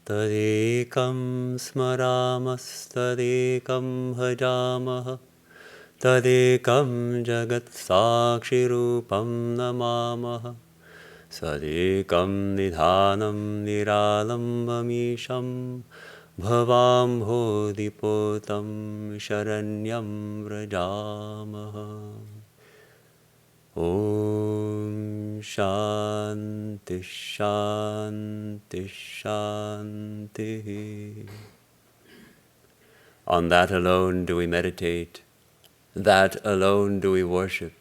Tadekam smaramas-tadekam bhajamaha Tadekam jagat sakshirupam namamaha Sadekam nidhanam niralambamisham Bhavam bodhipotam sharanyam vrajamaha Om Shanti Shanti Shanti. On that alone do we meditate, that alone do we worship,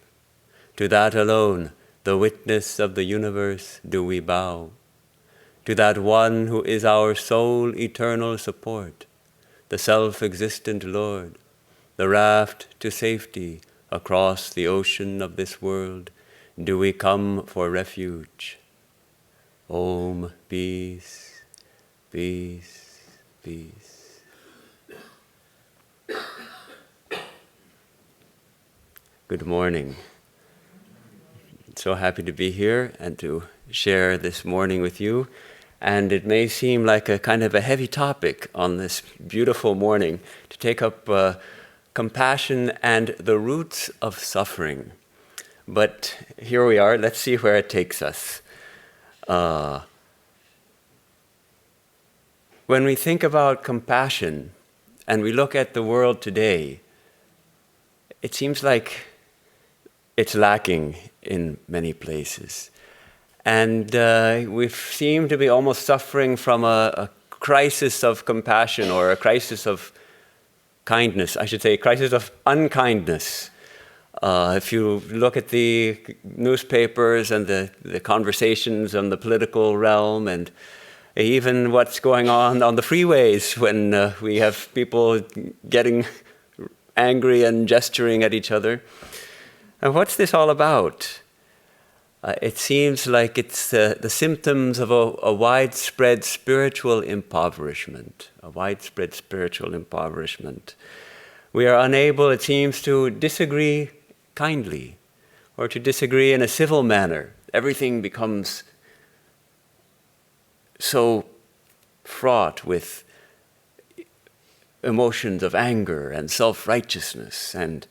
to that alone, the witness of the universe, do we bow, to that one who is our sole eternal support, the self-existent Lord, the raft to safety, across the ocean of this world, do we come for refuge. Om, peace, peace, peace. Good morning. So happy to be here and to share this morning with you. And it may seem like a kind of a heavy topic on this beautiful morning to take up compassion and the roots of suffering. But here we are, let's see where it takes us. When we think about compassion and we look at the world today, it seems like it's lacking in many places. And we seem to be almost suffering from a crisis of compassion, or a crisis of kindness, I should say, crisis of unkindness. If you look at the newspapers and the conversations on the political realm, and even what's going on the freeways when we have people getting angry and gesturing at each other. And what's this all about? It seems like it's the symptoms of a widespread spiritual impoverishment, We are unable, it seems, to disagree kindly or to disagree in a civil manner. Everything becomes so fraught with emotions of anger and self-righteousness, and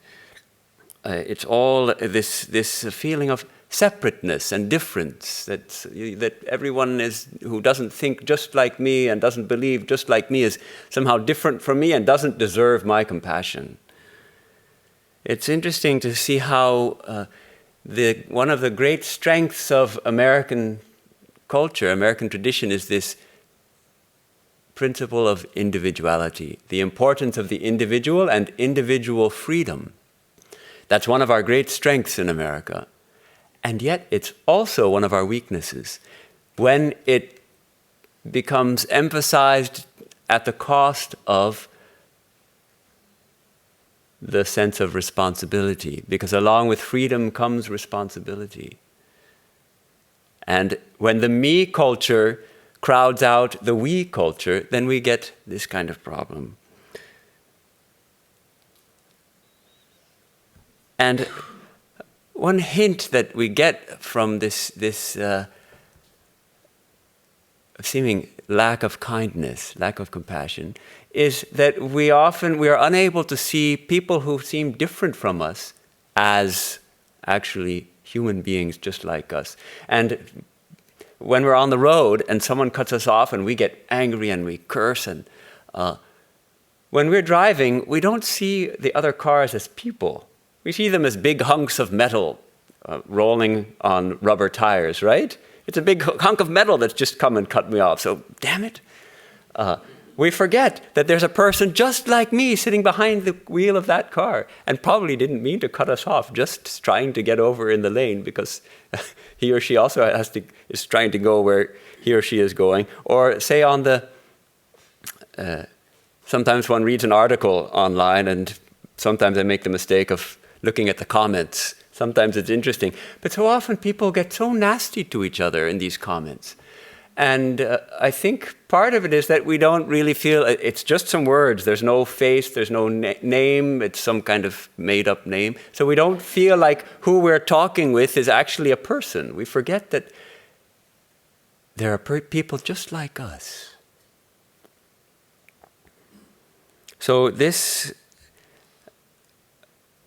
it's all this feeling of separateness and difference, that everyone who doesn't think just like me and doesn't believe just like me is somehow different from me and doesn't deserve my compassion. It's interesting to see how one of the great strengths of American culture, American tradition, is this principle of individuality, the importance of the individual and individual freedom. That's one of our great strengths in America. And yet it's also one of our weaknesses when it becomes emphasized at the cost of the sense of responsibility, because along with freedom comes responsibility. And when the me culture crowds out the we culture, then we get this kind of problem. And one hint that we get from this seeming lack of kindness, lack of compassion, is that we are unable to see people who seem different from us as actually human beings just like us. And when we're on the road and someone cuts us off and we get angry and we curse, and when we're driving, we don't see the other cars as people. We see them as big hunks of metal rolling on rubber tires, right? It's a big hunk of metal that's just come and cut me off, so damn it. We forget that there's a person just like me sitting behind the wheel of that car and probably didn't mean to cut us off, just trying to get over in the lane because he or she also is trying to go where he or she is going. Or say on the, sometimes one reads an article online and sometimes I make the mistake of looking at the comments. Sometimes it's interesting. But so often people get so nasty to each other in these comments. And I think part of it is that we don't really feel, it's just some words. There's no face, there's no name, it's some kind of made-up name. So we don't feel like who we're talking with is actually a person. We forget that there are people just like us. So this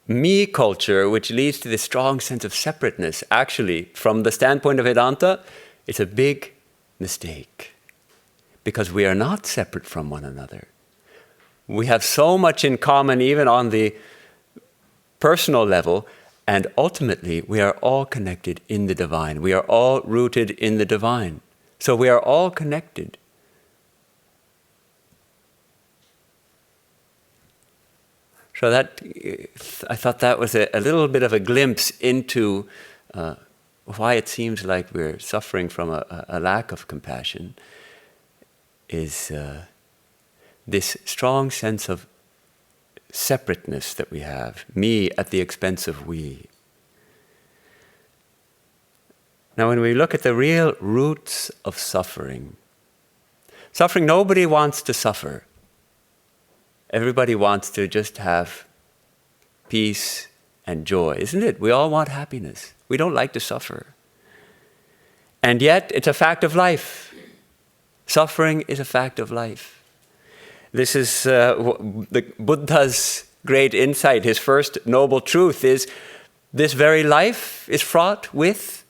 me culture, which leads to this strong sense of separateness, actually, from the standpoint of Vedanta, it's a big mistake. Because we are not separate from one another. We have so much in common, even on the personal level, and ultimately we are all connected in the divine. We are all rooted in the divine. So we are all connected. So that, I thought that was a little bit of a glimpse into why it seems like we're suffering from a lack of compassion, is this strong sense of separateness that we have, me at the expense of we. Now when we look at the real roots of suffering, nobody wants to suffer. Everybody wants to just have peace and joy, isn't it? We all want happiness. We don't like to suffer. And yet, it's a fact of life. Suffering is a fact of life. This is the Buddha's great insight. His first noble truth is this very life is fraught with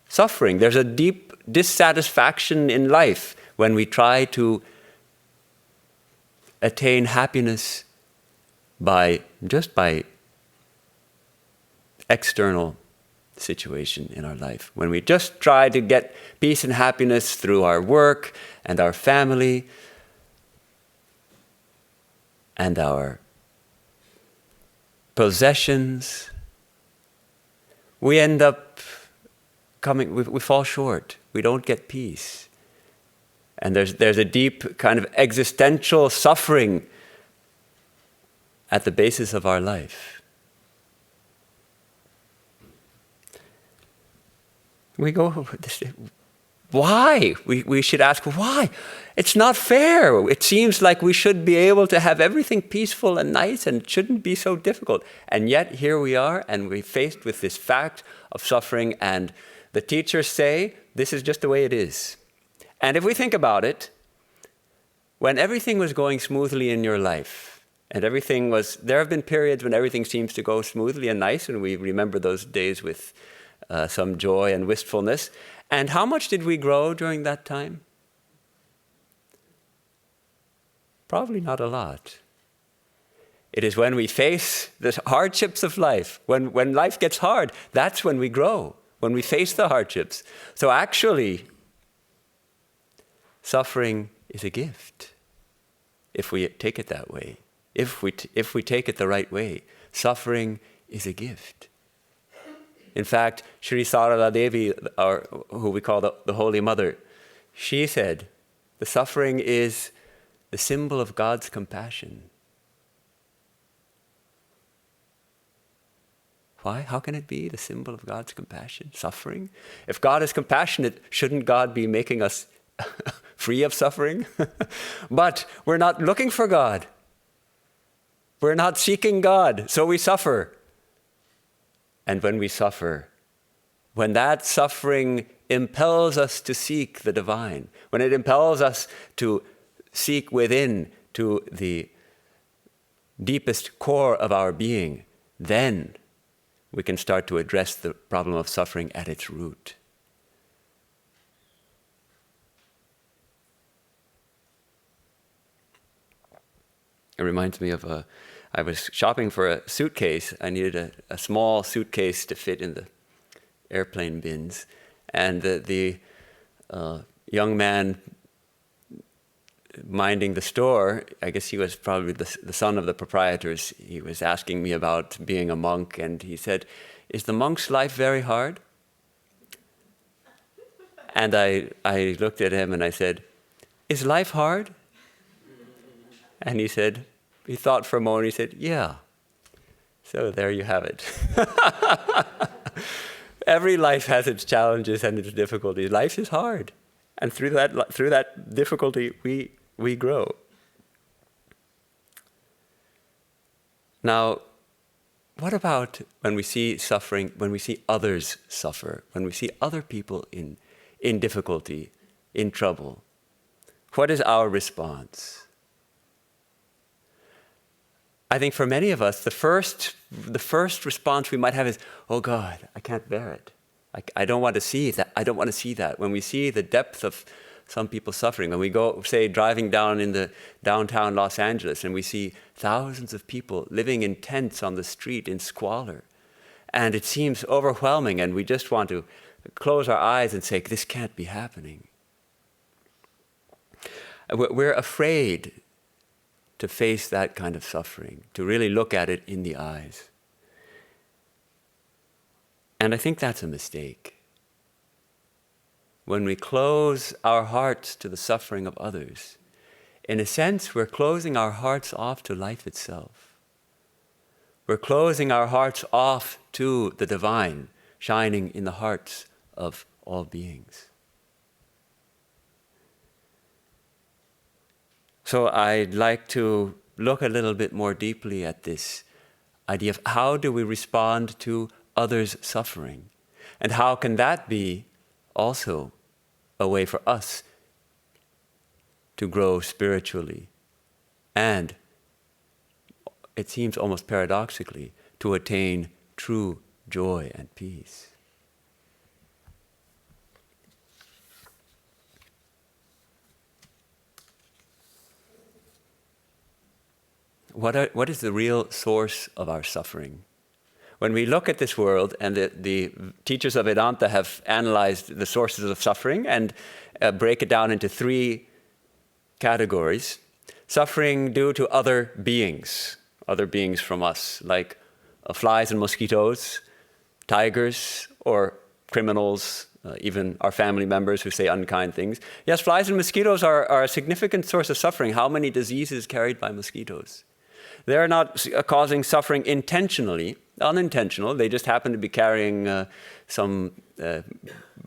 suffering. There's a deep dissatisfaction in life when we try to attain happiness just by external situation in our life. When we just try to get peace and happiness through our work and our family and our possessions, we end up we fall short. We don't get peace. And there's a deep kind of existential suffering at the basis of our life. We go, why? We should ask, why? It's not fair. It seems like we should be able to have everything peaceful and nice and it shouldn't be so difficult. And yet here we are and we're faced with this fact of suffering, and the teachers say, this is just the way it is. And if we think about it, when everything was going smoothly in your life, and there have been periods when everything seems to go smoothly and nice, and we remember those days with some joy and wistfulness. And how much did we grow during that time? Probably not a lot. It is when we face the hardships of life, when life gets hard, that's when we grow, when we face the hardships. So actually, suffering is a gift, if we take it that way. If we take it the right way, suffering is a gift. In fact, Sri Sarada Devi, who we call the Holy Mother, she said, the suffering is the symbol of God's compassion. Why? How can it be the symbol of God's compassion? Suffering? If God is compassionate, shouldn't God be making us free of suffering? But we're not looking for God. We're not seeking God, so we suffer. And when we suffer, when that suffering impels us to seek the divine, when it impels us to seek within to the deepest core of our being, then we can start to address the problem of suffering at its root. It reminds me of I was shopping for a suitcase. I needed a small suitcase to fit in the airplane bins. And the young man minding the store, I guess he was probably the son of the proprietors, he was asking me about being a monk, and he said, "Is the monk's life very hard?" And I looked at him and I said, "Is life hard?" And he thought for a moment, he said, "Yeah." So there you have it. Every life has its challenges and its difficulties. Life is hard. And through that difficulty, we grow. Now, what about when we see suffering, when we see others suffer, when we see other people in difficulty, in trouble? What is our response? I think for many of us, the first response we might have is, "Oh God, I can't bear it. I don't want to see that. I don't want to see that." When we see the depth of some people suffering, when we go, say, driving down in the downtown Los Angeles and we see thousands of people living in tents on the street in squalor, and it seems overwhelming, and we just want to close our eyes and say, "This can't be happening." We're afraid to face that kind of suffering, to really look at it in the eyes. And I think that's a mistake. When we close our hearts to the suffering of others, in a sense, we're closing our hearts off to life itself. We're closing our hearts off to the divine shining in the hearts of all beings. So I'd like to look a little bit more deeply at this idea of how do we respond to others' suffering, and how can that be also a way for us to grow spiritually and, it seems almost paradoxically, to attain true joy and peace. What is the real source of our suffering? When we look at this world, and the teachers of Vedanta have analyzed the sources of suffering and break it down into three categories. Suffering due to other beings from us, like flies and mosquitoes, tigers, or criminals, even our family members who say unkind things. Yes, flies and mosquitoes are a significant source of suffering. How many diseases carried by mosquitoes? They're not causing suffering intentionally, unintentional. They just happen to be carrying some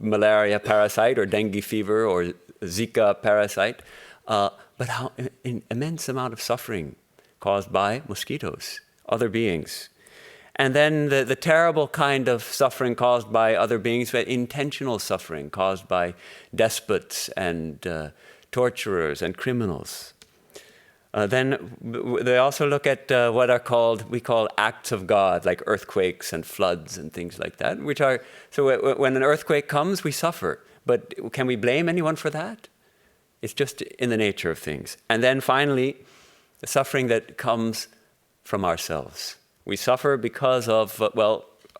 malaria parasite or dengue fever or Zika parasite. But how an immense amount of suffering caused by mosquitoes, other beings. And then the terrible kind of suffering caused by other beings, intentional suffering caused by despots and torturers and criminals. Then they also look at what we call acts of God, like earthquakes and floods and things like that, so when an earthquake comes, we suffer. But can we blame anyone for that? It's just in the nature of things. And then finally, the suffering that comes from ourselves. We suffer because of,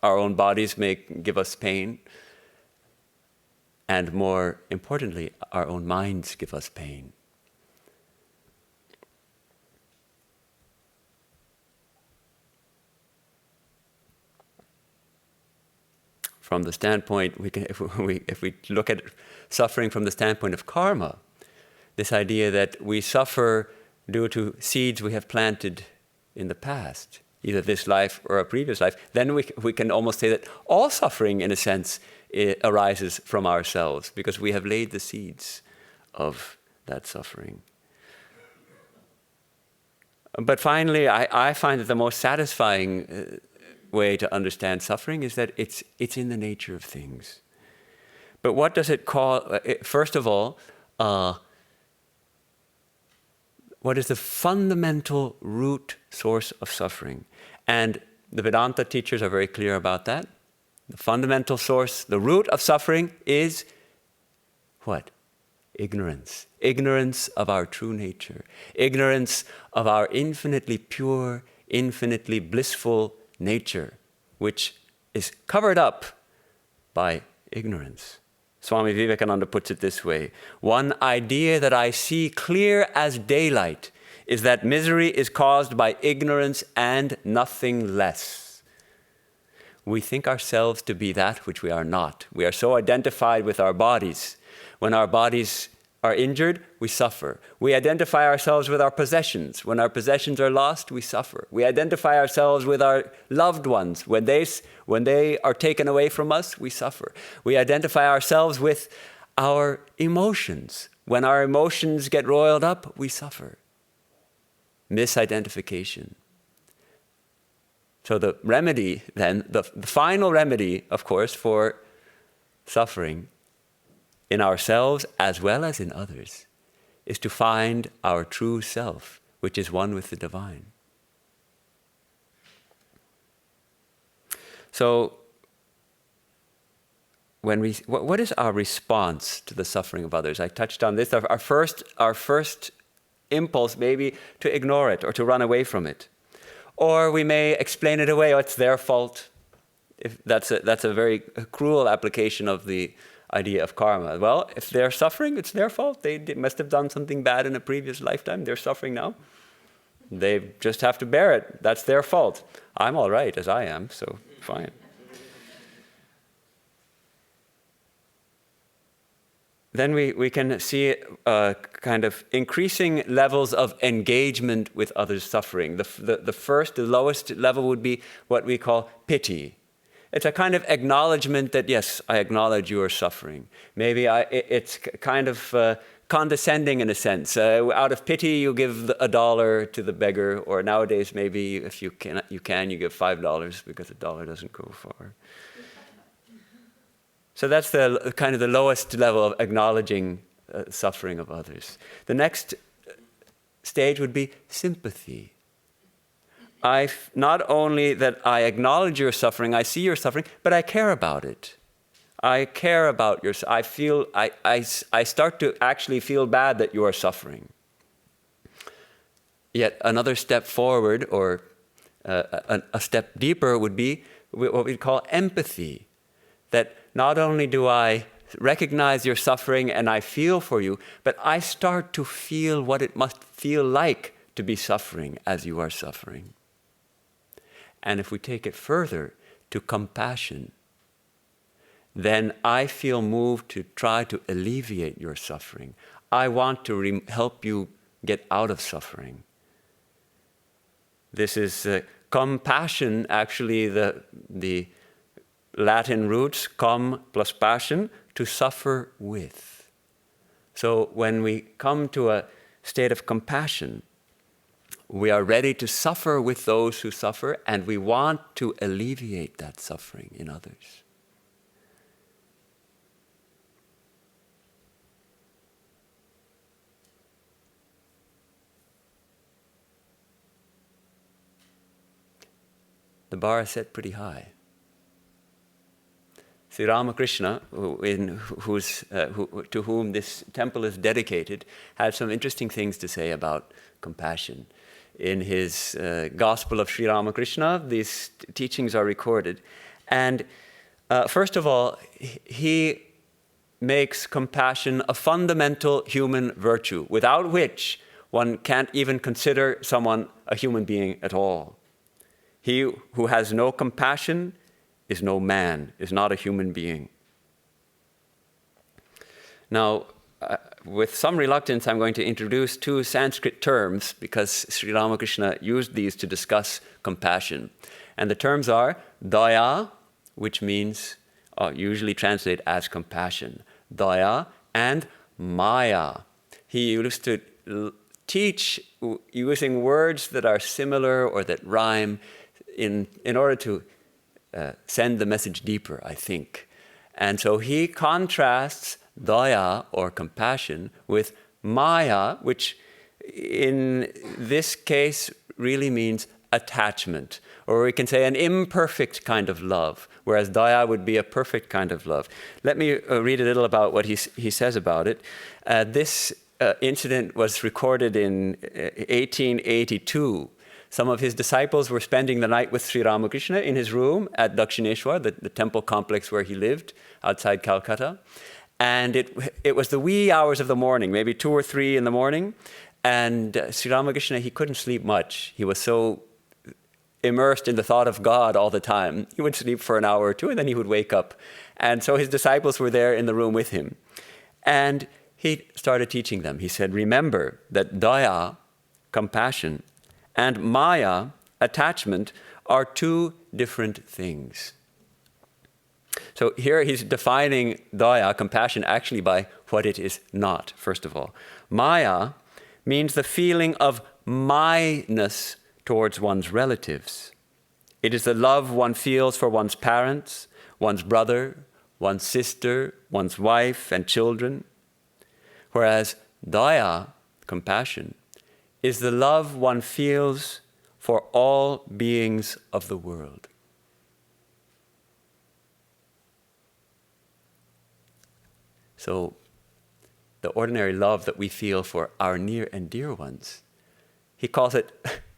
our own bodies may give us pain. And more importantly, our own minds give us pain. From the standpoint, if we look at suffering from the standpoint of karma, this idea that we suffer due to seeds we have planted in the past, either this life or a previous life, then we can almost say that all suffering, in a sense, arises from ourselves, because we have laid the seeds of that suffering. But finally, I find that the most satisfying way to understand suffering is that it's in the nature of things. But what does it call? First of all, what is the fundamental root source of suffering? And the Vedanta teachers are very clear about that. The fundamental source, the root of suffering is what? Ignorance. Ignorance of our true nature. Ignorance of our infinitely pure, infinitely blissful nature, which is covered up by ignorance. Swami Vivekananda puts it this way: one idea that I see clear as daylight is that misery is caused by ignorance and nothing less. We think ourselves to be that which we are not. We are so identified with our bodies. When our bodies are injured, we suffer. We identify ourselves with our possessions. When our possessions are lost, we suffer. We identify ourselves with our loved ones. When they are taken away from us, we suffer. We identify ourselves with our emotions. When our emotions get roiled up, we suffer. Misidentification. So the remedy then, the final remedy, of course, for suffering in ourselves as well as in others is to find our true self, which is one with the divine. So, what is our response to the suffering of others? I touched on this. Our first impulse may be to ignore it or to run away from it. Or we may explain it away. Oh, it's their fault. If that's a very cruel application of the idea of karma. Well, if they're suffering, it's their fault. They must have done something bad in a previous lifetime. They're suffering now. They just have to bear it. That's their fault. I'm all right as I am, so fine. Then we can see kind of increasing levels of engagement with others' suffering. The lowest level would be what we call pity. It's a kind of acknowledgement that, yes, I acknowledge you are suffering. Maybe it's kind of condescending in a sense. Out of pity, you give $1 to the beggar, or nowadays maybe if you give $5 because $1 doesn't go far. So that's the kind of the lowest level of acknowledging suffering of others. The next stage would be sympathy. Not only that I acknowledge your suffering, I see your suffering, but I care about it. I care about your. I start to actually feel bad that you are suffering. Yet another step forward, or a step deeper, would be what we call empathy. That not only do I recognize your suffering and I feel for you, but I start to feel what it must feel like to be suffering as you are suffering. And if we take it further to compassion, then I feel moved to try to alleviate your suffering. I want to help you get out of suffering. This is compassion, actually the Latin roots, com plus passion, to suffer with. So when we come to a state of compassion, we are ready to suffer with those who suffer, and we want to alleviate that suffering in others. The bar is set pretty high. Sri Ramakrishna, to whom this temple is dedicated, had some interesting things to say about compassion. In his Gospel of Sri Ramakrishna, these teachings are recorded. And first of all, he makes compassion a fundamental human virtue, without which one can't even consider someone a human being at all. He who has no compassion is no man, is not a human being. Now, with some reluctance, I'm going to introduce two Sanskrit terms because Sri Ramakrishna used these to discuss compassion. And the terms are Daya, which means, usually translated as compassion, Daya, and Maya. He used to teach using words that are similar or that rhyme in order to send the message deeper, I think. And so he contrasts Daya, or compassion, with Maya, which in this case really means attachment. Or we can say an imperfect kind of love, whereas Daya would be a perfect kind of love. Let me read a little about what he says about it. This incident was recorded in 1882. Some of his disciples were spending the night with Sri Ramakrishna in his room at Dakshineshwar, the temple complex where he lived outside Calcutta. And it was the wee hours of the morning, maybe 2 or 3 in the morning. And Sri Ramakrishna, he couldn't sleep much. He was so immersed in the thought of God all the time. He would sleep for an hour or 2 and then he would wake up. And so his disciples were there in the room with him. And he started teaching them. He said, remember that Daya, compassion, and Maya, attachment, are 2 different things. So here he's defining Daya, compassion, actually by what it is not, first of all. Maya means the feeling of myness towards one's relatives. It is the love one feels for one's parents, one's brother, one's sister, one's wife and children. Whereas Daya, compassion, is the love one feels for all beings of the world. So, the ordinary love that we feel for our near and dear ones, he calls it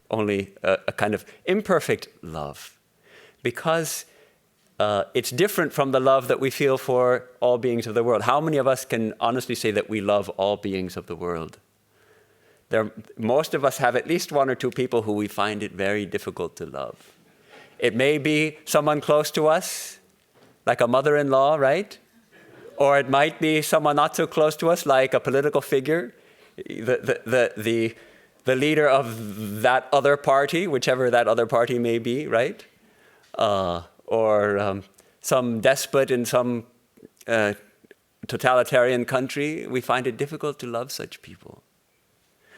only a kind of imperfect love, because it's different from the love that we feel for all beings of the world. How many of us can honestly say that we love all beings of the world? Most of us have at least one or two people who we find it very difficult to love. It may be someone close to us, like a mother-in-law, right? Or it might be someone not so close to us, like a political figure, the leader of that other party, whichever that other party may be, right? Or some despot in some totalitarian country. We find it difficult to love such people.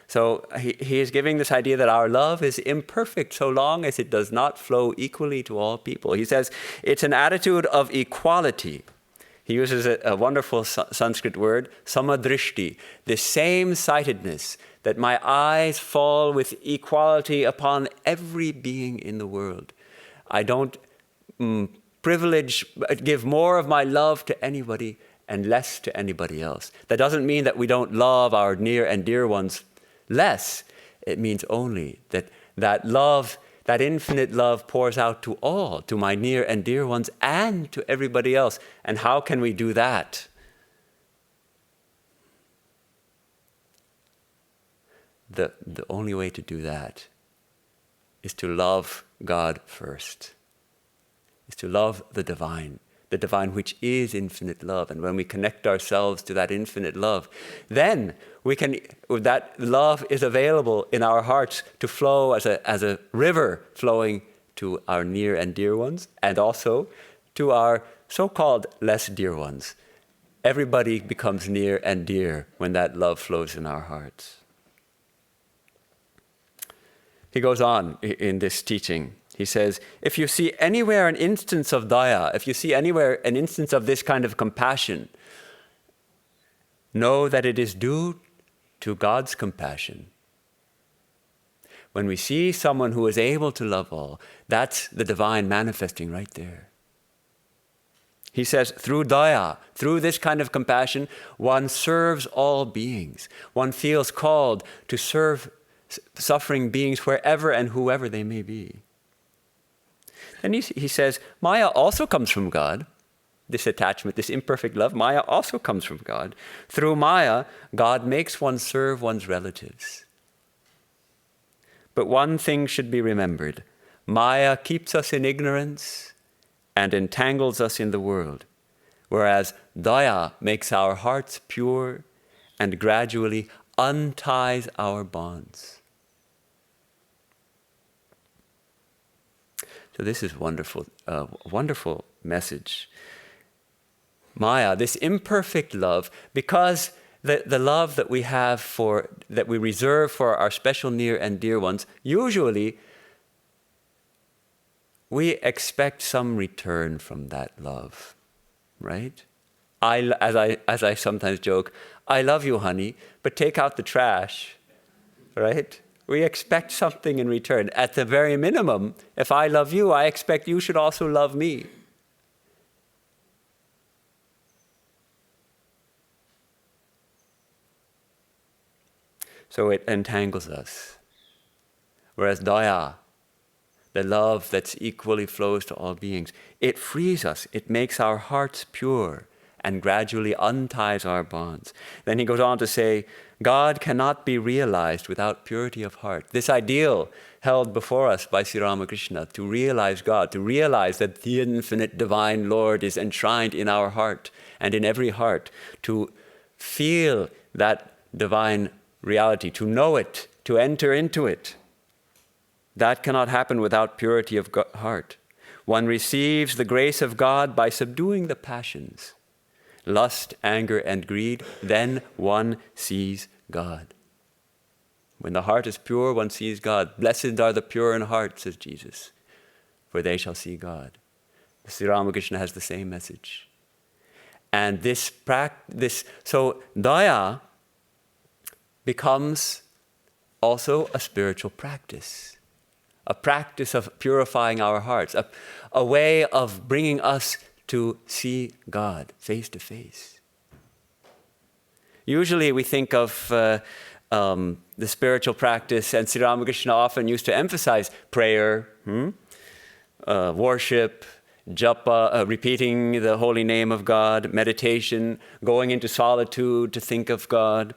So he is giving this idea that our love is imperfect so long as it does not flow equally to all people. He says it's an attitude of equality. He uses a wonderful Sanskrit word, samadrishti, the same-sightedness, that my eyes fall with equality upon every being in the world. I don't give more of my love to anybody and less to anybody else. That doesn't mean that we don't love our near and dear ones less. It means only that love, that infinite love, pours out to all, to my near and dear ones and to everybody else. And how can we do that? The only way to do that is to love God first, is to love the divine which is infinite love. And when we connect ourselves to that infinite love, then that love is available in our hearts to flow as a river flowing to our near and dear ones, and also to our so-called less dear ones. Everybody becomes near and dear when that love flows in our hearts. He goes on in this teaching. He says, if you see anywhere an instance of Daya, if you see anywhere an instance of this kind of compassion, know that it is due to God's compassion. When we see someone who is able to love all, that's the divine manifesting right there. He says, through Daya, through this kind of compassion, one serves all beings. One feels called to serve suffering beings wherever and whoever they may be. And he says, Maya also comes from God. This attachment, this imperfect love, Maya also comes from God. Through Maya, God makes one serve one's relatives. But one thing should be remembered. Maya keeps us in ignorance and entangles us in the world, whereas Daya makes our hearts pure and gradually unties our bonds. So this is wonderful, wonderful message. Maya, this imperfect love, because the love that we have that we reserve for our special near and dear ones, usually we expect some return from that love, right? As I sometimes joke, I love you, honey, but take out the trash, right? We expect something in return. At the very minimum, if I love you, I expect you should also love me. So it entangles us. Whereas Daya, the love that's equally flows to all beings, it frees us. It makes our hearts pure and gradually unties our bonds. Then he goes on to say, God cannot be realized without purity of heart. This ideal held before us by Sri Ramakrishna, to realize God, to realize that the infinite divine Lord is enshrined in our heart and in every heart, to feel that divine reality, to know it, to enter into it. That cannot happen without purity of heart. one receives the grace of God by subduing the passions, lust, anger, and greed. Then one sees God. When the heart is pure, one sees God. Blessed are the pure in heart, says Jesus, for they shall see God. Sri Ramakrishna has the same message. And so Daya becomes also a spiritual practice, a practice of purifying our hearts, a way of bringing us to see God face to face. Usually we think of the spiritual practice, and Sri Ramakrishna often used to emphasize prayer, worship, japa, repeating the holy name of God, meditation, going into solitude to think of God,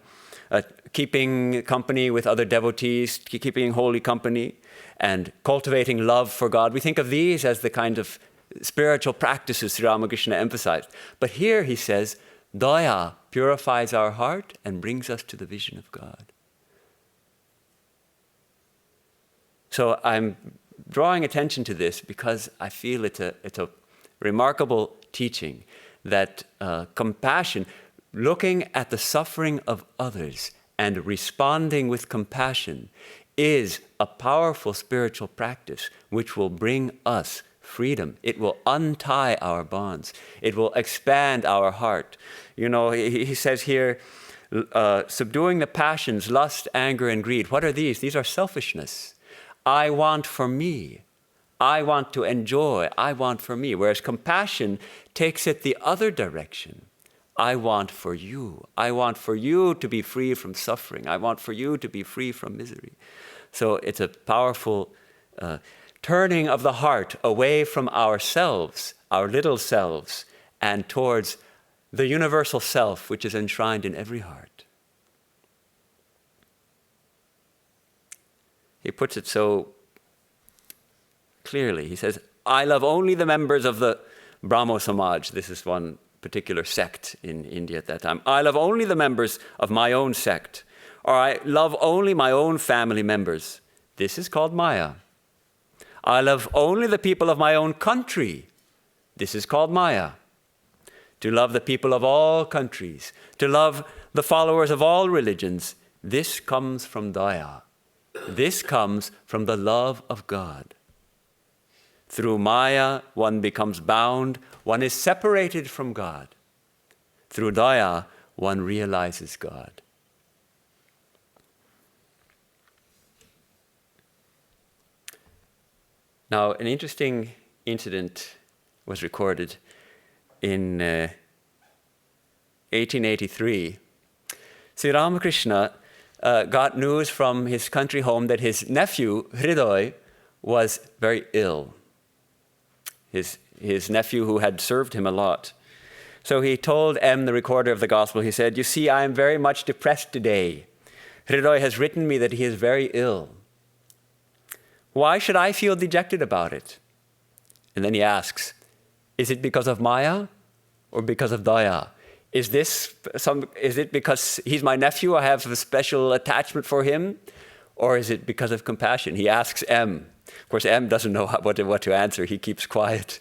keeping company with other devotees, keeping holy company, and cultivating love for God. We think of these as the kind of spiritual practices Sri Ramakrishna emphasized. But here he says, Daya purifies our heart and brings us to the vision of God. So I'm drawing attention to this because I feel it's a remarkable teaching that compassion, looking at the suffering of others and responding with compassion, is a powerful spiritual practice which will bring us freedom. It will untie our bonds. It will expand our heart. You know, he says here, subduing the passions, lust, anger, and greed. What are these? These are selfishness. I want for me. I want to enjoy. I want for me. Whereas compassion takes it the other direction. I want for you. I want for you to be free from suffering. I want for you to be free from misery. So it's a powerful turning of the heart away from ourselves, our little selves, and towards the universal self which is enshrined in every heart. He puts it so clearly. He says, I love only the members of the Brahmo Samaj. This is one particular sect in India at that time. I love only the members of my own sect. Or I love only my own family members. This is called Maya. I love only the people of my own country. This is called Maya. To love the people of all countries, to love the followers of all religions, this comes from Daya. This comes from the love of God. Through Maya, one becomes bound, one is separated from God. Through Daya, one realizes God. Now, an interesting incident was recorded in 1883. Sri Ramakrishna got news from his country home that his nephew, Hridoy, was very ill. His nephew who had served him a lot. So he told M, the recorder of the gospel, he said, you see, I am very much depressed today. Hridoy has written me that he is very ill. Why should I feel dejected about it? And then he asks, is it because of Maya or because of Daya? Is it because he's my nephew, I have a special attachment for him? Or is it because of compassion? He asks M. Of course, M doesn't know what to answer. He keeps quiet.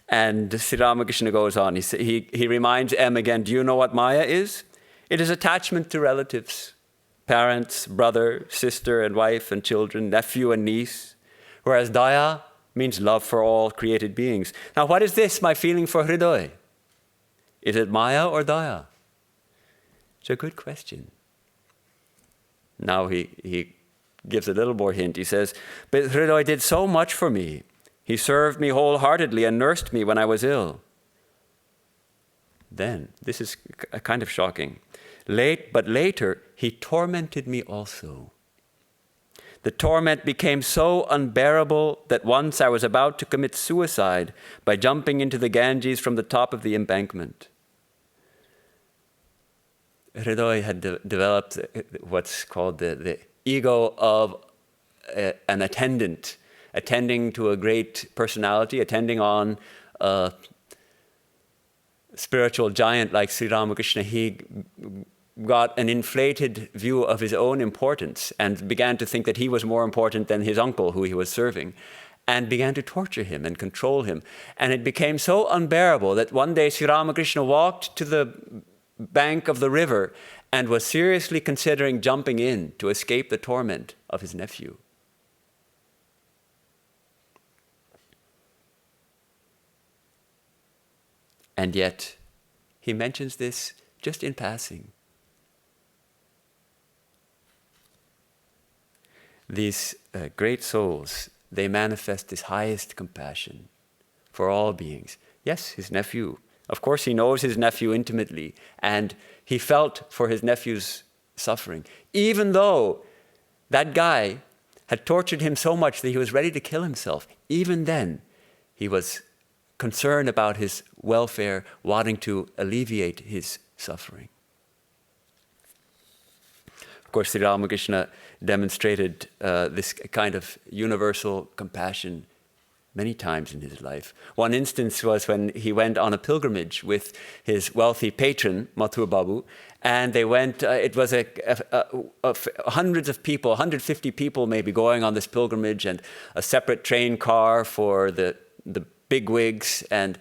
And Sri Ramakrishna goes on. He reminds M again, do you know what Maya is? It is attachment to relatives, parents, brother, sister, and wife and children, nephew and niece. Whereas Daya means love for all created beings. Now, what is this, my feeling for Hridoy? Is it Maya or Daya? It's a good question. Now he gives a little more hint. He says, but Hridoy did so much for me. He served me wholeheartedly and nursed me when I was ill. Then, this is kind of shocking. But later, he tormented me also. The torment became so unbearable that once I was about to commit suicide by jumping into the Ganges from the top of the embankment. Hridoy had developed what's called the ego of an attendant, attending to a great personality, attending on a spiritual giant like Sri Ramakrishna. He got an inflated view of his own importance and began to think that he was more important than his uncle who he was serving. and began to torture him and control him. And it became so unbearable that one day Sri Ramakrishna walked to the bank of the river and was seriously considering jumping in to escape the torment of his nephew. And yet, he mentions this just in passing. These great souls, they manifest this highest compassion for all beings. Yes, his nephew. Of course, he knows his nephew intimately, and he felt for his nephew's suffering, even though that guy had tortured him so much that he was ready to kill himself. Even then, he was concerned about his welfare, wanting to alleviate his suffering. Of course, Sri Ramakrishna demonstrated this kind of universal compassion many times in his life. One instance was when he went on a pilgrimage with his wealthy patron, Mathur Babu, and they went, it was hundreds of people, 150 people maybe going on this pilgrimage, and a separate train car for the bigwigs, and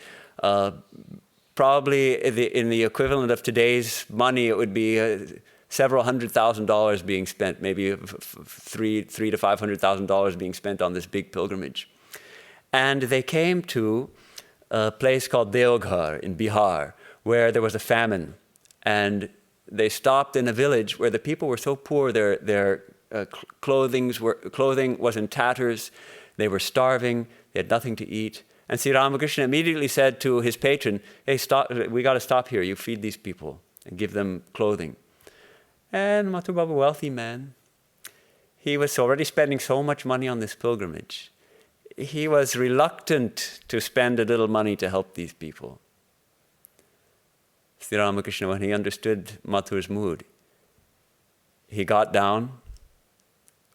probably in the equivalent of today's money, it would be several $100,000 being spent, maybe $300,000 to $500,000 being spent on this big pilgrimage. And they came to a place called Deoghar in Bihar, where there was a famine. And they stopped in a village where the people were so poor, their clothing was in tatters, they were starving, they had nothing to eat. And Sri Ramakrishna immediately said to his patron, "Hey, stop! We got to stop here. You feed these people and give them clothing." And Mathur Babu, wealthy man, he was already spending so much money on this pilgrimage. He was reluctant to spend a little money to help these people. Sri Ramakrishna, when he understood Mathur's mood, he got down,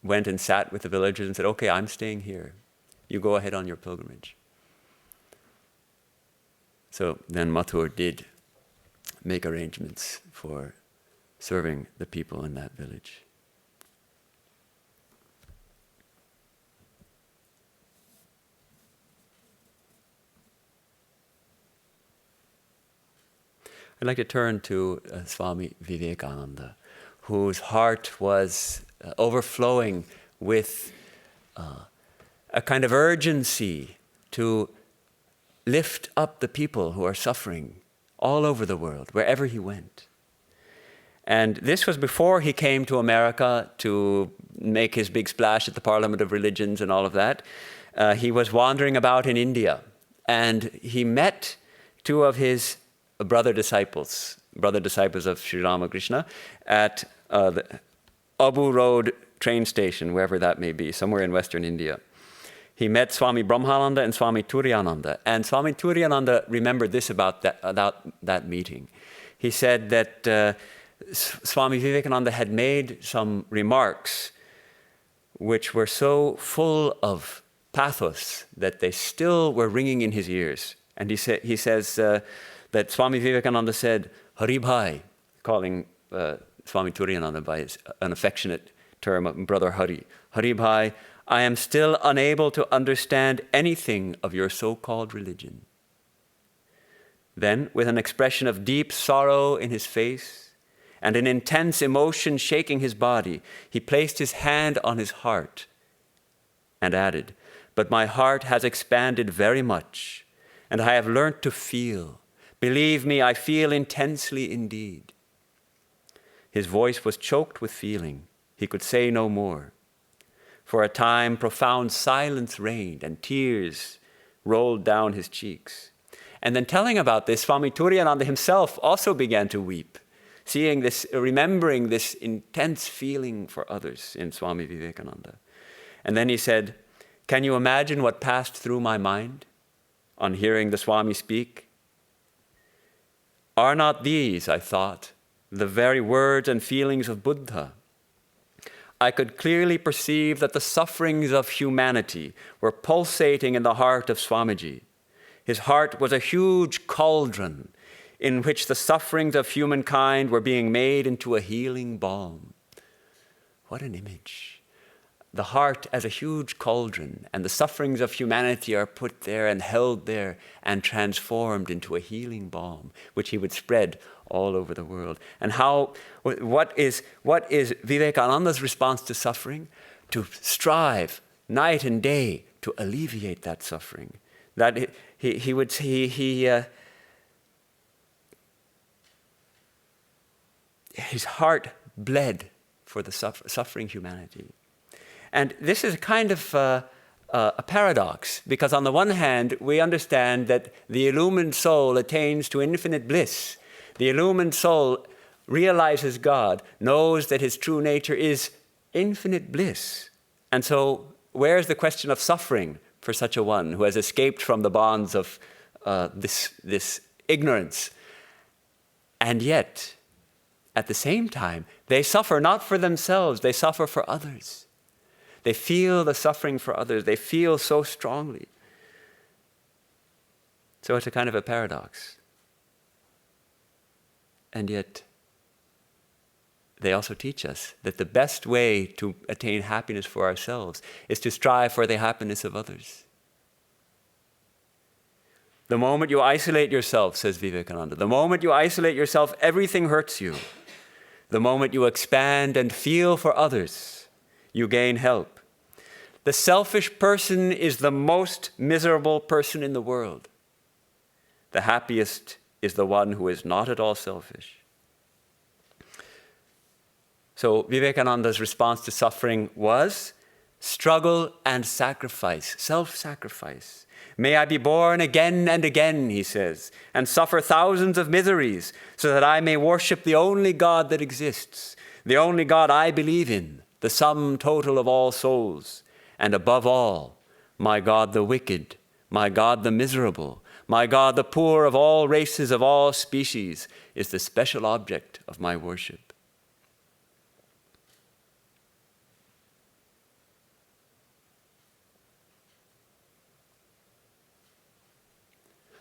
went and sat with the villagers and said, "Okay, I'm staying here. You go ahead on your pilgrimage." So then Mathur did make arrangements for serving the people in that village. I'd like to turn to Swami Vivekananda, whose heart was overflowing with a kind of urgency to lift up the people who are suffering all over the world, wherever he went. And this was before he came to America to make his big splash at the Parliament of Religions and all of that. He was wandering about in India, and he met two of his brother disciples of Sri Ramakrishna at the Abu Road train station, wherever that may be, somewhere in Western India. He met Swami Brahmananda and Swami Turiyananda. And Swami Turiyananda remembered this about that meeting. He said that Swami Vivekananda had made some remarks which were so full of pathos that they still were ringing in his ears. And he says that Swami Vivekananda said, "Hari Bhai," calling Swami Turiyananda by an affectionate term of Brother Hari. "Hari Bhai, I am still unable to understand anything of your so-called religion." Then, with an expression of deep sorrow in his face and an intense emotion shaking his body, he placed his hand on his heart and added, "But my heart has expanded very much, and I have learnt to feel. Believe me, I feel intensely indeed." His voice was choked with feeling. He could say no more. For a time, profound silence reigned, and tears rolled down his cheeks. And then telling about this, Swami Turiyananda himself also began to weep, seeing this, remembering this intense feeling for others in Swami Vivekananda. And then he said, "Can you imagine what passed through my mind on hearing the Swami speak? Are not these, I thought, the very words and feelings of Buddha? I could clearly perceive that the sufferings of humanity were pulsating in the heart of Swamiji. His heart was a huge cauldron in which the sufferings of humankind were being made into a healing balm." What an image. the heart as a huge cauldron, and the sufferings of humanity are put there and held there and transformed into a healing balm, which he would spread all over the world. And what is Vivekananda's response to suffering? To strive night and day to alleviate that suffering. That his heart bled for the suffering humanity. And this is kind of a paradox, because on the one hand, we understand that the illumined soul attains to infinite bliss. The illumined soul realizes God, knows that his true nature is infinite bliss. And so where's the question of suffering for such a one who has escaped from the bonds of this ignorance? And yet, at the same time, they suffer not for themselves, they suffer for others. They feel the suffering for others. They feel so strongly. So it's a kind of a paradox. And yet, they also teach us that the best way to attain happiness for ourselves is to strive for the happiness of others. The moment you isolate yourself, says Vivekananda, the moment you isolate yourself, everything hurts you. The moment you expand and feel for others, you gain help. The selfish person is the most miserable person in the world. The happiest is the one who is not at all selfish. So Vivekananda's response to suffering was struggle and sacrifice, self-sacrifice. May I be born again and again, he says, and suffer thousands of miseries so that I may worship the only God that exists, the only God I believe in, the sum total of all souls, and above all, my God the wicked, my God the miserable, my God the poor of all races, of all species, is the special object of my worship.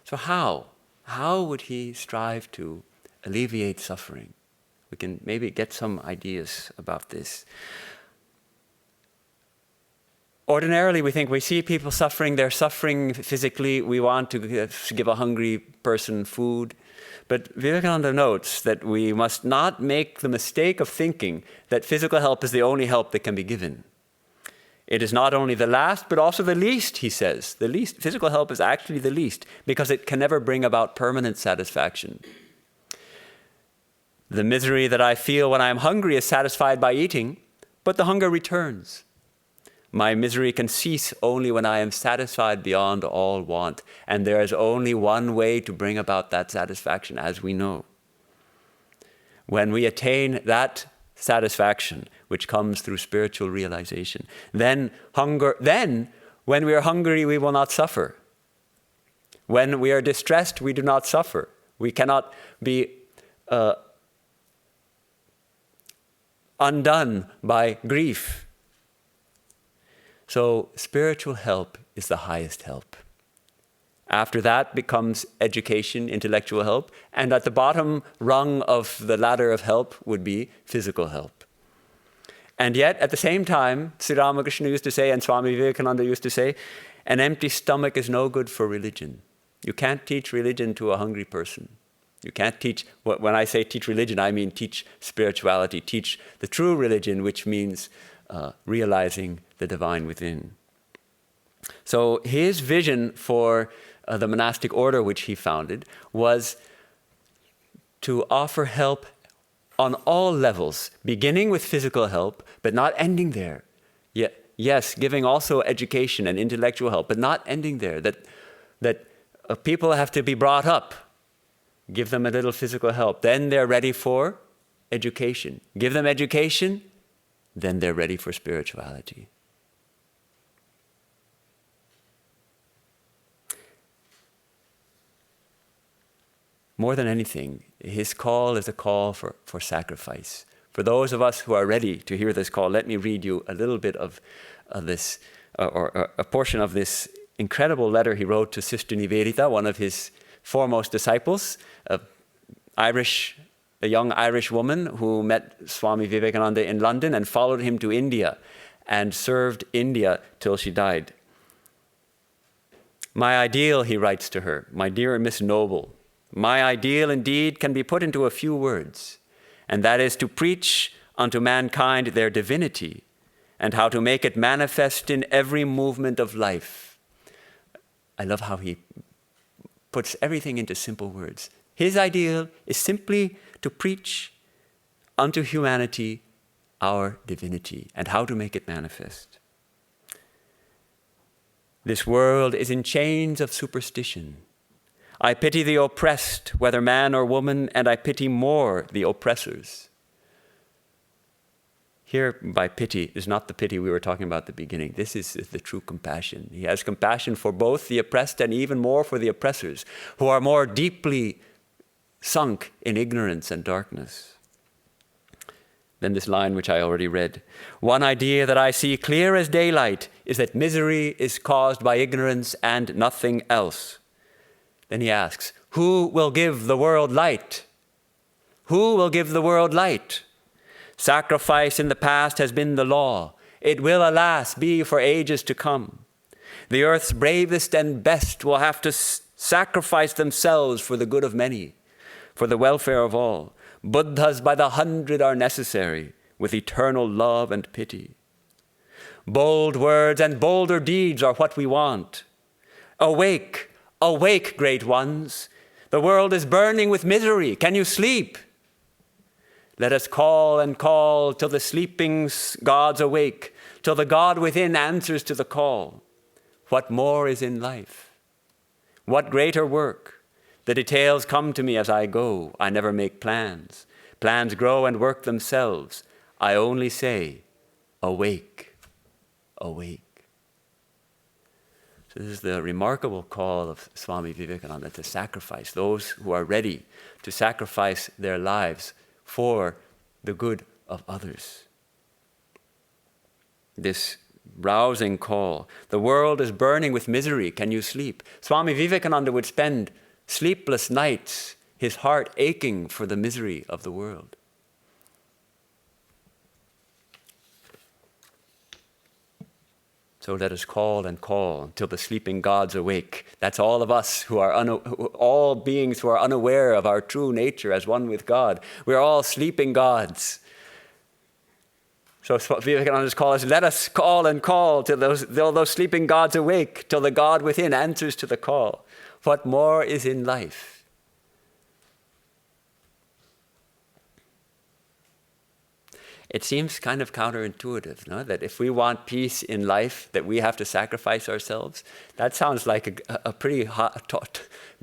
So how would he strive to alleviate suffering? We can maybe get some ideas about this. Ordinarily, we think we see people suffering, they're suffering physically, we want to give a hungry person food. But Vivekananda notes that we must not make the mistake of thinking that physical help is the only help that can be given. It is not only the last, but also the least, he says. The least, physical help is actually the least, because it can never bring about permanent satisfaction. The misery that I feel when I am hungry is satisfied by eating, but the hunger returns. My misery can cease only when I am satisfied beyond all want, and there is only one way to bring about that satisfaction, as we know. When we attain that satisfaction, which comes through spiritual realization, then when we are hungry, we will not suffer. When we are distressed, we do not suffer. We cannot be undone by grief. So spiritual help is the highest help. After that becomes education, intellectual help, and at the bottom rung of the ladder of help would be physical help. And yet, at the same time, Sri Ramakrishna used to say, and Swami Vivekananda used to say, an empty stomach is no good for religion. You can't teach religion to a hungry person. You can't teach, when I say teach religion, I mean teach spirituality, teach the true religion, which means realizing the divine within. So his vision for the monastic order which he founded was to offer help on all levels, beginning with physical help, but not ending there. Yes, giving also education and intellectual help, but not ending there. That people have to be brought up. Give them a little physical help. Then they're ready for education. Give them education, then they're ready for spirituality. More than anything, his call is a call for sacrifice. For those of us who are ready to hear this call, let me read you a little bit of this, or a portion of this incredible letter he wrote to Sister Nivedita, one of his foremost disciples, a young Irish woman who met Swami Vivekananda in London and followed him to India and served India till she died. My ideal, he writes to her, my dear Miss Noble, my ideal indeed can be put into a few words, and that is to preach unto mankind their divinity and how to make it manifest in every movement of life. I love how he puts everything into simple words. His ideal is simply to preach unto humanity our divinity and how to make it manifest. This world is in chains of superstition. I pity the oppressed, whether man or woman, and I pity more the oppressors. Here, by pity, is not the pity we were talking about at the beginning. This is the true compassion. He has compassion for both the oppressed and even more for the oppressors, who are more deeply sunk in ignorance and darkness. Then this line which I already read. One idea that I see clear as daylight is that misery is caused by ignorance and nothing else. Then he asks, who will give the world light? Who will give the world light? Sacrifice in the past has been the law. It will, alas, be for ages to come. The earth's bravest and best will have to sacrifice themselves for the good of many, for the welfare of all. Buddhas by the 100 are necessary, with eternal love and pity. Bold words and bolder deeds are what we want. Awake, awake, great ones. The world is burning with misery. Can you sleep? Let us call and call till the sleeping gods awake, till the God within answers to the call. What more is in life? What greater work? The details come to me as I go. I never make plans. Plans grow and work themselves. I only say, awake, awake. So this is the remarkable call of Swami Vivekananda to sacrifice, those who are ready to sacrifice their lives for the good of others. This rousing call. The world is burning with misery. Can you sleep? Swami Vivekananda would spend sleepless nights, his heart aching for the misery of the world. So let us call and call until the sleeping gods awake. That's all of us who are, all beings who are unaware of our true nature as one with God. We're all sleeping gods. So Vivekananda's call is, let us call and call till those sleeping gods awake, till the God within answers to the call. What more is in life? It seems kind of counterintuitive, no? That if we want peace in life, that we have to sacrifice ourselves. That sounds like a pretty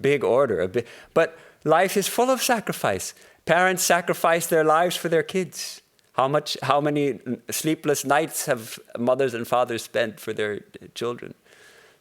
big order. But life is full of sacrifice. Parents sacrifice their lives for their kids. How many sleepless nights have mothers and fathers spent for their children?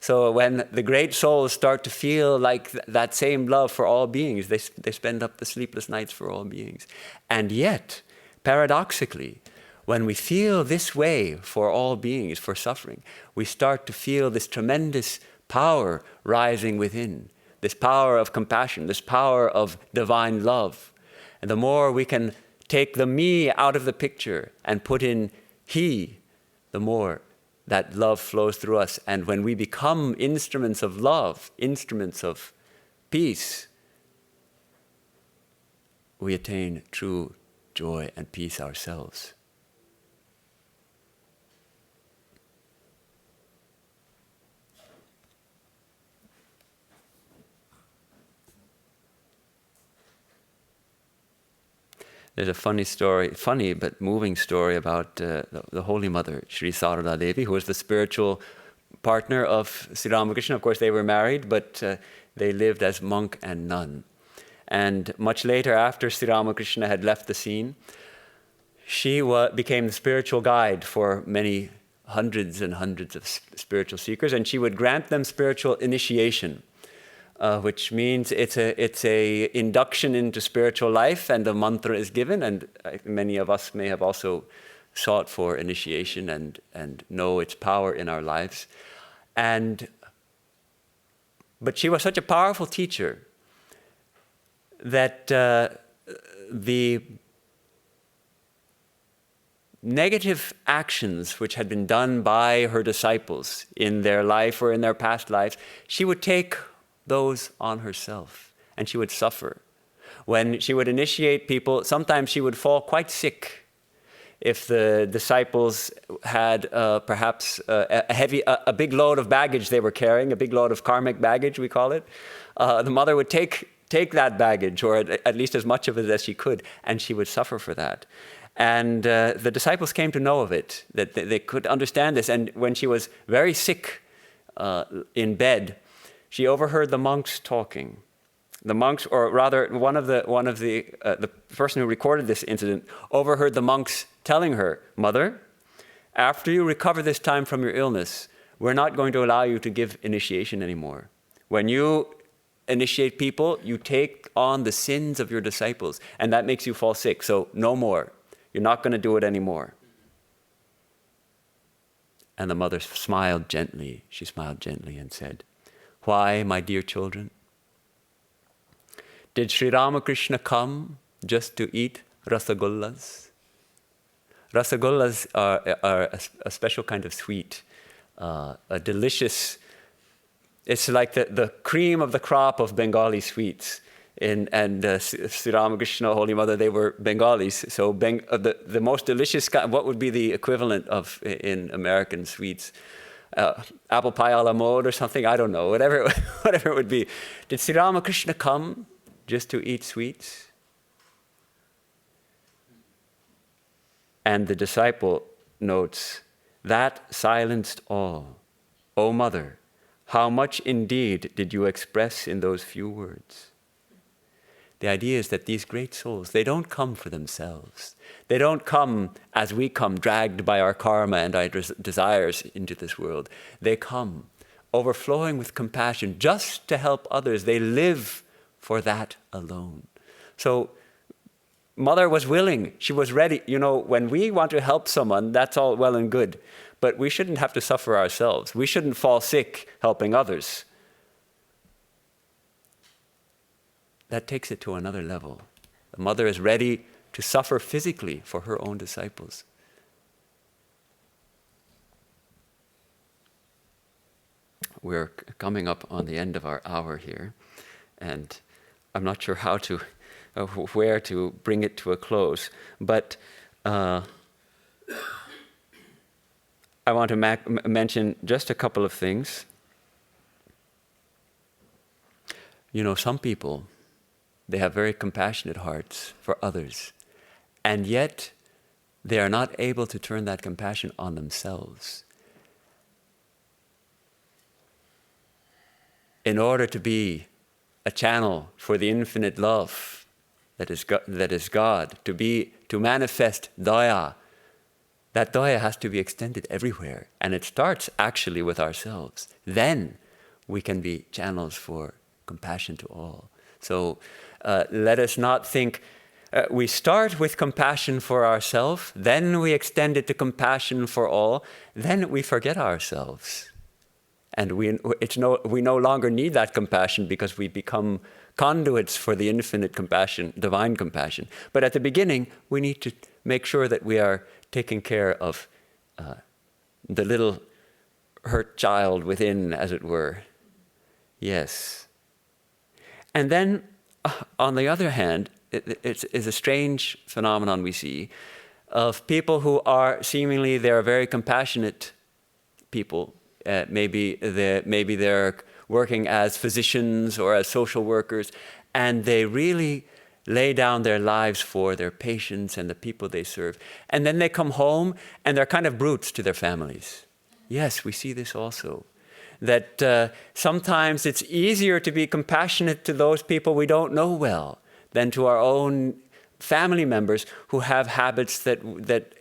So when the great souls start to feel like that same love for all beings, they spend up the sleepless nights for all beings. And yet, paradoxically, when we feel this way for all beings, for suffering, we start to feel this tremendous power rising within, this power of compassion, this power of divine love. And the more we can take the me out of the picture and put in he, the more that love flows through us. And when we become instruments of love, instruments of peace, we attain true joy and peace ourselves. There's a funny but moving story about the Holy Mother, Sri Sarada Devi, who was the spiritual partner of Sri Ramakrishna. Of course, they were married, but they lived as monk and nun. And much later, after Sri Ramakrishna had left the scene, she became the spiritual guide for many hundreds and hundreds of spiritual seekers, and she would grant them spiritual initiation. Which means it's a induction into spiritual life, and the mantra is given, and many of us may have also sought for initiation and know its power in our lives. But she was such a powerful teacher that the negative actions which had been done by her disciples in their life or in their past lives, she would take those on herself and she would suffer. When she would initiate people, sometimes she would fall quite sick. If the disciples had perhaps a big load of baggage they were carrying, a big load of karmic baggage, we call it, the mother would take that baggage, or at least as much of it as she could, and she would suffer for that. And the disciples came to know of it, that they could understand this. And when she was very sick in bed, she overheard the monks talking. The monks, or rather, the person who recorded this incident overheard the monks telling her, "Mother, after you recover this time from your illness, we're not going to allow you to give initiation anymore. When you initiate people, you take on the sins of your disciples, and that makes you fall sick, so no more. You're not going to do it anymore." And the mother smiled gently. She smiled gently and said, "Why, my dear children? Did Sri Ramakrishna come just to eat rasagullas?" Rasagullas are a special kind of sweet, a delicious, it's like the cream of the crop of Bengali sweets. And Sri Ramakrishna, Holy Mother, they were Bengalis. So the most delicious, what would be the equivalent of in American sweets? Apple pie a la mode or something? I don't know, whatever it would be. Did Sri Ramakrishna come just to eat sweets? And the disciple notes, "That silenced all. O Mother, how much indeed did you express in those few words?" The idea is that these great souls, they don't come for themselves. They don't come as we come, dragged by our karma and our desires into this world. They come overflowing with compassion just to help others. They live for that alone. So Mother was willing. She was ready. You know, when we want to help someone, that's all well and good. But we shouldn't have to suffer ourselves. We shouldn't fall sick helping others. That takes it to another level. The mother is ready to suffer physically for her own disciples. We're coming up on the end of our hour here, and I'm not sure where to bring it to a close, but I want to mention just a couple of things. You know, some people, they have very compassionate hearts for others, and yet they are not able to turn that compassion on themselves. In order to be a channel for the infinite love that is God, to manifest Daya, that Daya has to be extended everywhere, and it starts actually with ourselves. Then we can be channels for compassion to all. So let us not think, we start with compassion for ourselves, then we extend it to compassion for all, then we forget ourselves. And we no longer need that compassion because we become conduits for the infinite compassion, divine compassion. But at the beginning, we need to make sure that we are taking care of the little hurt child within, as it were. Yes. And then, on the other hand, it's a strange phenomenon we see of people who are seemingly, they're very compassionate people. Maybe they're working as physicians or as social workers, and they really lay down their lives for their patients and the people they serve. And then they come home and they're kind of brutes to their families. Yes, we see this also. That sometimes it's easier to be compassionate to those people we don't know well than to our own family members who have habits that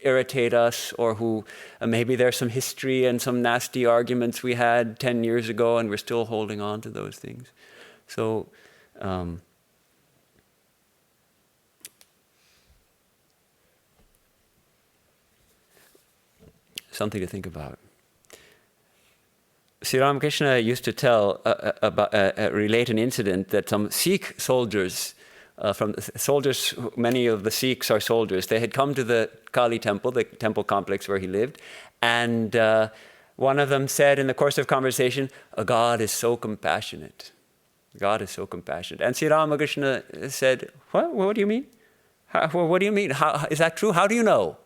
irritate us, or who maybe there's some history and some nasty arguments we had 10 years ago and we're still holding on to those things. So something to think about. Sri Ramakrishna used to relate an incident that some Sikh soldiers from soldiers. Many of the Sikhs are soldiers. They had come to the Kali temple, the temple complex where he lived, and one of them said in the course of conversation, God is so compassionate. God is so compassionate. And Sri Ramakrishna said, what do you mean? What do you mean? Is that true? How do you know?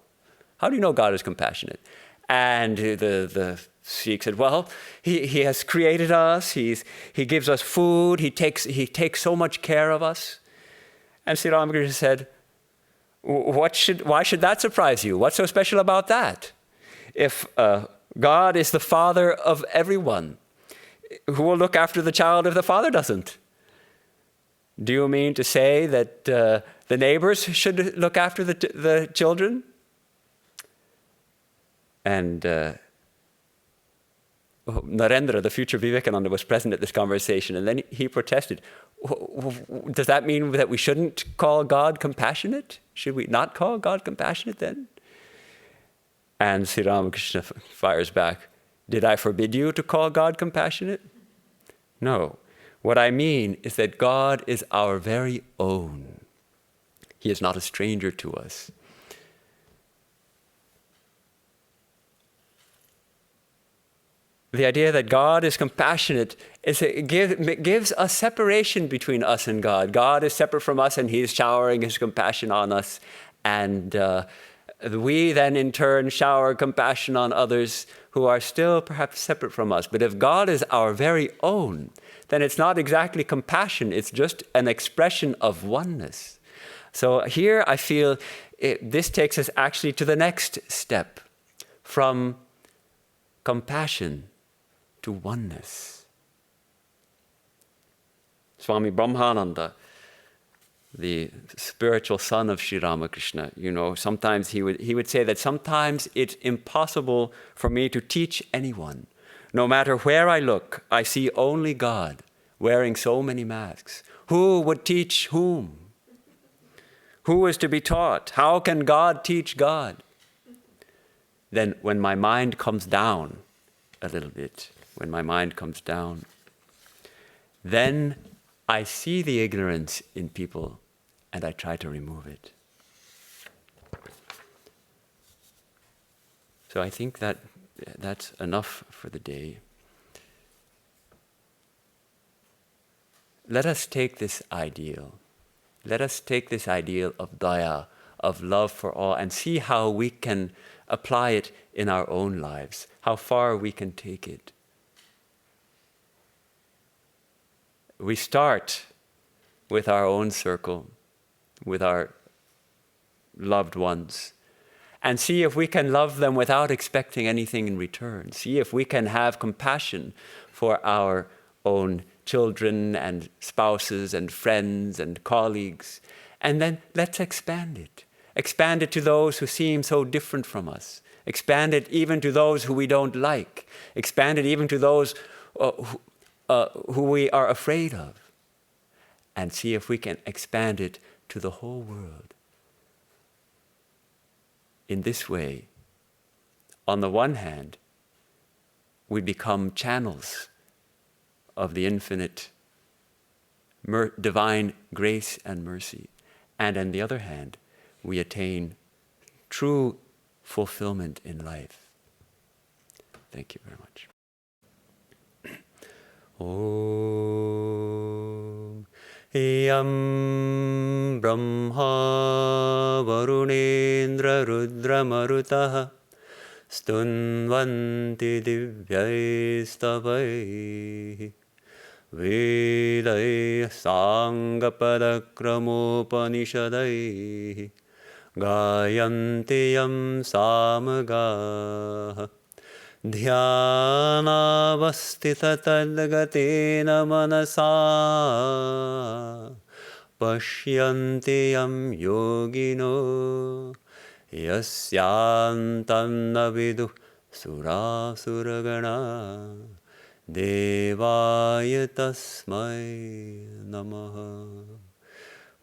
How do you know God is compassionate? And the Sikh said, well, he has created us. He gives us food. He takes so much care of us. And Sri Ramakrishna said, why should that surprise you? What's so special about that? If God is the father of everyone, who will look after the child if the father doesn't? Do you mean to say that the neighbors should look after the children? And Narendra, the future Vivekananda, was present at this conversation, and then he protested. Does that mean that we shouldn't call God compassionate? Should we not call God compassionate then? And Sri Ramakrishna fires back, did I forbid you to call God compassionate? No. What I mean is that God is our very own. He is not a stranger to us. The idea that God is compassionate gives a separation between us and God. God is separate from us and He is showering His compassion on us. And we then in turn shower compassion on others who are still perhaps separate from us. But if God is our very own, then it's not exactly compassion, it's just an expression of oneness. So here I feel this takes us actually to the next step, from compassion to oneness. Swami Brahmananda, the spiritual son of Sri Ramakrishna, sometimes he would say that sometimes it's impossible for me to teach anyone. No matter where I look, I see only God wearing so many masks. Who would teach whom? Who is to be taught? How can God teach God? Then when my mind comes down a little bit, then I see the ignorance in people and I try to remove it. So I think that's enough for the day. Let us take this ideal. Let us take this ideal of Daya, of love for all, and see how we can apply it in our own lives, how far we can take it. We start with our own circle, with our loved ones, and see if we can love them without expecting anything in return. See if we can have compassion for our own children and spouses and friends and colleagues. And then let's expand it. Expand it to those who seem so different from us. Expand it even to those who we don't like. Expand it even to those who we are afraid of. And see if we can expand it to the whole world. In this way, on the one hand, we become channels of the infinite divine grace and mercy. And on the other hand, we attain true fulfillment in life. Thank you very much. Om Yam Brahma Varunendra Rudra Marutaha Stunvanti Divyaistavai Vedai Sangapadakramopanishadai Gayanti Yam Samagaha Dhyanavastita Tadgatena Manasa Pashyanti Yam Yogino Yasyantanna Vidu Surasuragana Devaya Tasmai Namaha.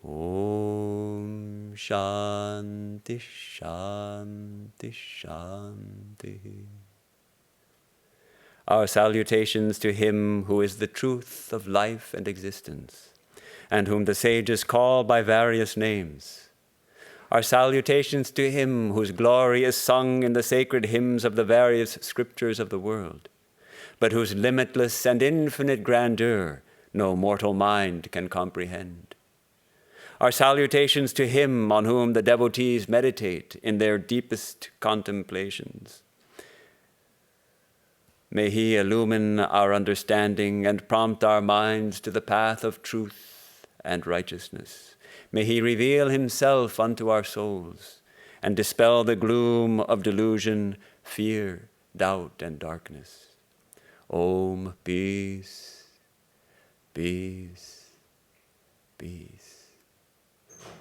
Om Shanti Shanti Shanti. Our salutations to Him who is the truth of life and existence, and whom the sages call by various names. Our salutations to him whose glory is sung in the sacred hymns of the various scriptures of the world, but whose limitless and infinite grandeur no mortal mind can comprehend. Our salutations to him on whom the devotees meditate in their deepest contemplations. May he illumine our understanding and prompt our minds to the path of truth and righteousness. May he reveal himself unto our souls and dispel the gloom of delusion, fear, doubt, and darkness. Om, peace, peace, peace.